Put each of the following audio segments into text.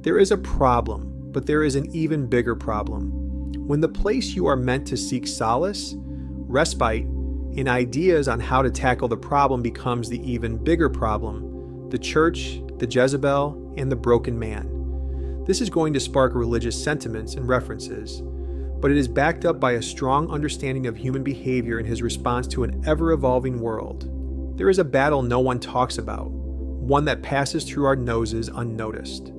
There is a problem, but there is an even bigger problem. When the place you are meant to seek solace, respite, and ideas on how to tackle the problem becomes the even bigger problem, the church, the Jezebel, and the broken man. This is going to spark religious sentiments and references, but it is backed up by a strong understanding of human behavior and his response to an ever-evolving world. There is a battle no one talks about, one that passes through our noses unnoticed.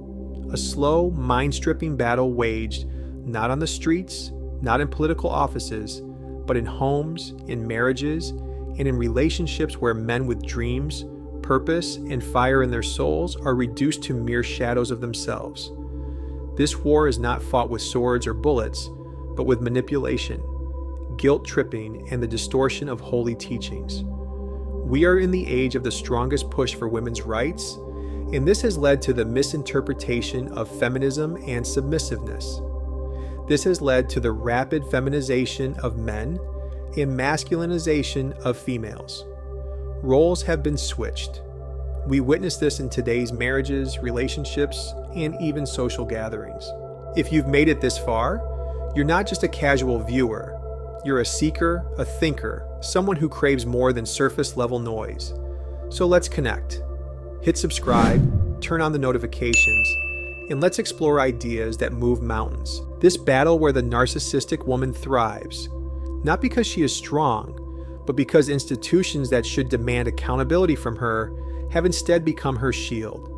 A slow, mind-stripping battle waged not on the streets, not in political offices, but in homes, in marriages, and in relationships where men with dreams, purpose, and fire in their souls are reduced to mere shadows of themselves. This war is not fought with swords or bullets, but with manipulation, guilt-tripping, and the distortion of holy teachings. We are in the age of the strongest push for women's rights, and this has led to the misinterpretation of feminism and submissiveness. This has led to the rapid feminization of men and masculinization of females. Roles have been switched. We witness this in today's marriages, relationships, and even social gatherings. If you've made it this far, you're not just a casual viewer. You're a seeker, a thinker, someone who craves more than surface-level noise. So let's connect. Hit subscribe, turn on the notifications, and let's explore ideas that move mountains. This battle where the narcissistic woman thrives, not because she is strong, but because institutions that should demand accountability from her have instead become her shield.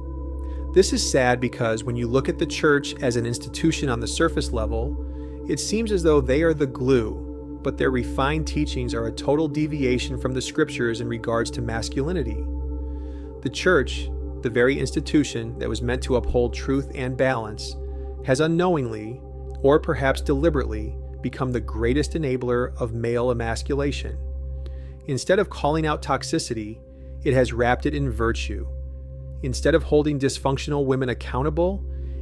This is sad because when you look at the church as an institution on the surface level, it seems as though they are the glue, but their refined teachings are a total deviation from the scriptures in regards to masculinity. The church, the very institution that was meant to uphold truth and balance, has unknowingly, or perhaps deliberately, become the greatest enabler of male emasculation. Instead of calling out toxicity, it has wrapped it in virtue. Instead of holding dysfunctional women accountable,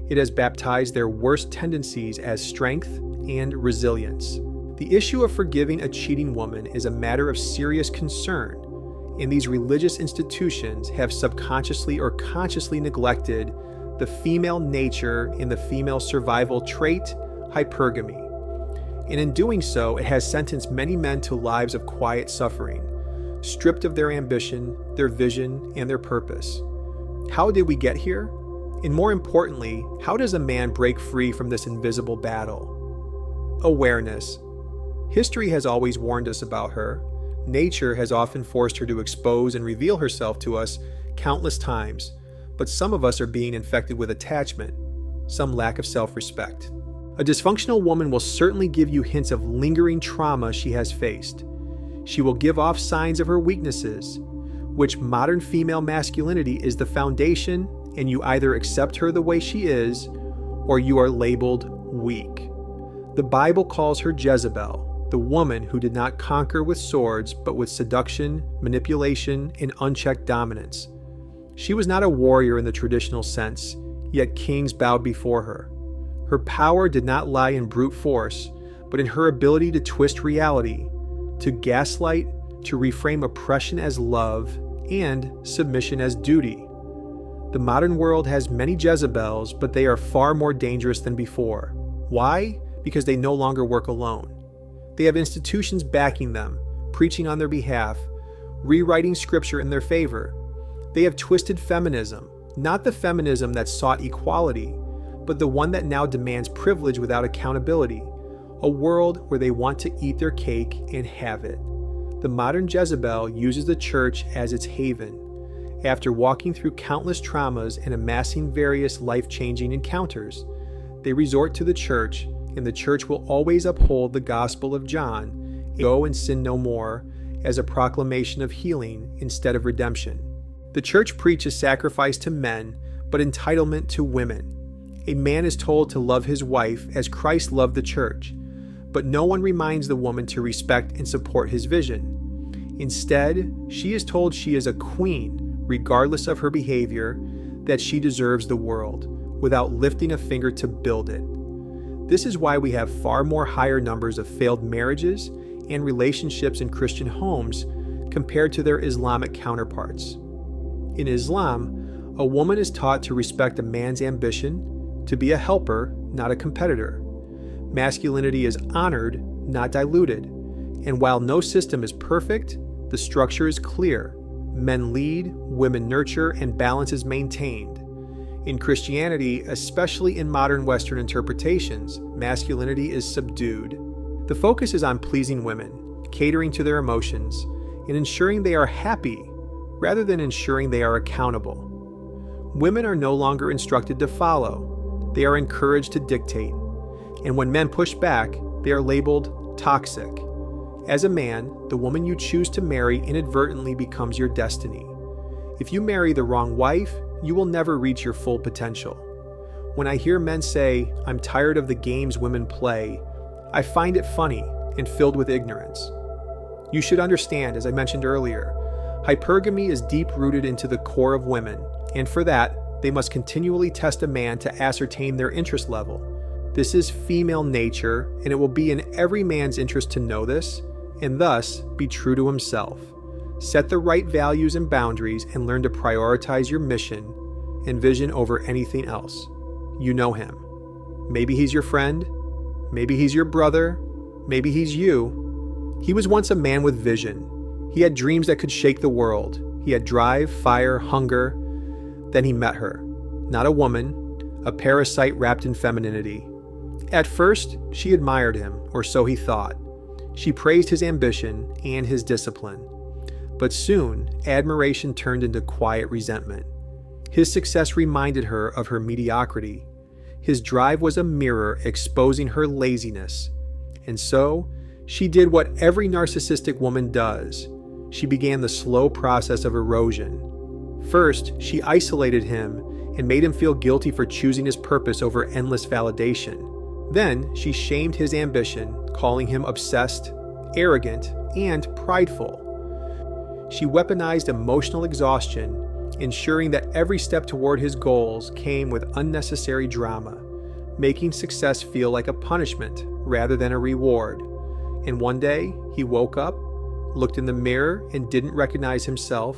it has baptized their worst tendencies as strength and resilience. The issue of forgiving a cheating woman is a matter of serious concern, and these religious institutions have subconsciously or consciously neglected the female nature in the female survival trait, hypergamy. And in doing so, it has sentenced many men to lives of quiet suffering, stripped of their ambition, their vision, and their purpose. How did we get here? And more importantly, how does a man break free from this invisible battle? Awareness. History has always warned us about her. Nature has often forced her to expose and reveal herself to us countless times, but some of us are being infected with attachment, some lack of self-respect. A dysfunctional woman will certainly give you hints of lingering trauma she has faced. She will give off signs of her weaknesses, which modern female masculinity is the foundation, and you either accept her the way she is, or you are labeled weak. The Bible calls her Jezebel, the woman who did not conquer with swords, but with seduction, manipulation, and unchecked dominance. She was not a warrior in the traditional sense, yet kings bowed before her. Her power did not lie in brute force, but in her ability to twist reality, to gaslight, to reframe oppression as love, and submission as duty. The modern world has many Jezebels, but they are far more dangerous than before. Why? Because they no longer work alone. They have institutions backing them, preaching on their behalf, rewriting scripture in their favor. They have twisted feminism, not the feminism that sought equality, but the one that now demands privilege without accountability, a world where they want to eat their cake and have it. The modern Jezebel uses the church as its haven. After walking through countless traumas and amassing various life-changing encounters, they resort to the church, and the church will always uphold the Gospel of John, go and sin no more, as a proclamation of healing instead of redemption. The church preaches sacrifice to men, but entitlement to women. A man is told to love his wife as Christ loved the church, but no one reminds the woman to respect and support his vision. Instead, she is told she is a queen, regardless of her behavior, that she deserves the world, without lifting a finger to build it. This is why we have far more higher numbers of failed marriages and relationships in Christian homes compared to their Islamic counterparts. In Islam, a woman is taught to respect a man's ambition, to be a helper, not a competitor. Masculinity is honored, not diluted. And while no system is perfect, the structure is clear. Men lead, women nurture, and balance is maintained. In Christianity, especially in modern Western interpretations, masculinity is subdued. The focus is on pleasing women, catering to their emotions, and ensuring they are happy, rather than ensuring they are accountable. Women are no longer instructed to follow. They are encouraged to dictate. And when men push back, they are labeled toxic. As a man, the woman you choose to marry inadvertently becomes your destiny. If you marry the wrong wife, you will never reach your full potential. When I hear men say, "I'm tired of the games women play," I find it funny and filled with ignorance. You should understand, as I mentioned earlier, hypergamy is deep-rooted into the core of women, and for that, they must continually test a man to ascertain their interest level. This is female nature, and it will be in every man's interest to know this, and thus be true to himself. Set the right values and boundaries and learn to prioritize your mission and vision over anything else. You know him. Maybe he's your friend, maybe he's your brother, maybe he's you. He was once a man with vision. He had dreams that could shake the world. He had drive, fire, hunger. Then he met her. Not a woman, a parasite wrapped in femininity. At first, she admired him, or so he thought. She praised his ambition and his discipline. But soon, admiration turned into quiet resentment. His success reminded her of her mediocrity. His drive was a mirror exposing her laziness. And so, she did what every narcissistic woman does. She began the slow process of erosion. First, she isolated him and made him feel guilty for choosing his purpose over endless validation. Then, she shamed his ambition, calling him obsessed, arrogant, and prideful. She weaponized emotional exhaustion, ensuring that every step toward his goals came with unnecessary drama, making success feel like a punishment rather than a reward. And one day, he woke up, looked in the mirror, and didn't recognize himself.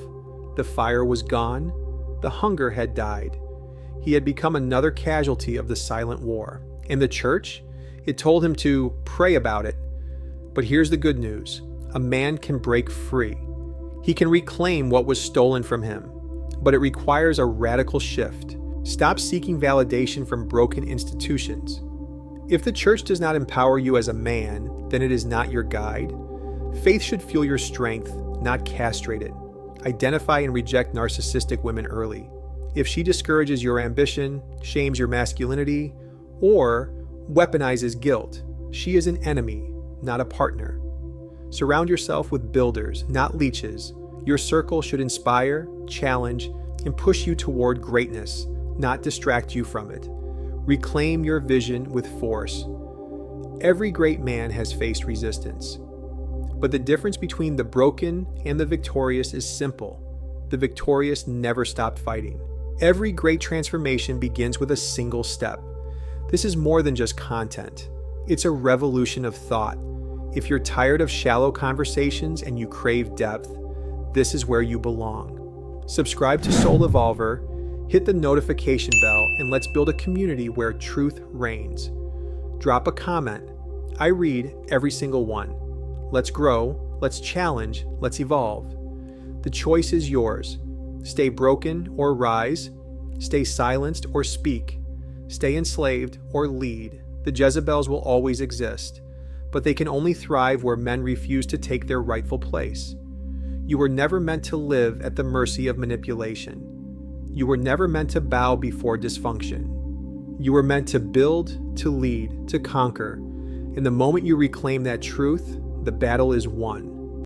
The fire was gone. The hunger had died. He had become another casualty of the silent war. And the church? It told him to pray about it. But here's the good news. A man can break free. He can reclaim what was stolen from him. But it requires a radical shift. Stop seeking validation from broken institutions. If the church does not empower you as a man, then it is not your guide. Faith should fuel your strength, not castrate it. Identify and reject narcissistic women early. If she discourages your ambition, shames your masculinity, or weaponizes guilt, she is an enemy, not a partner. Surround yourself with builders, not leeches. Your circle should inspire, challenge, and push you toward greatness, not distract you from it. Reclaim your vision with force. Every great man has faced resistance. But the difference between the broken and the victorious is simple. The victorious never stopped fighting. Every great transformation begins with a single step. This is more than just content. It's a revolution of thought. If you're tired of shallow conversations and you crave depth, this is where you belong. Subscribe to Soul Evolver, hit the notification bell, and let's build a community where truth reigns. Drop a comment. I read every single one. Let's grow, let's challenge, let's evolve. The choice is yours. Stay broken or rise. Stay silenced or speak. Stay enslaved or lead. The Jezebels will always exist, but they can only thrive where men refuse to take their rightful place. You were never meant to live at the mercy of manipulation. You were never meant to bow before dysfunction. You were meant to build, to lead, to conquer. And the moment you reclaim that truth, the battle is won.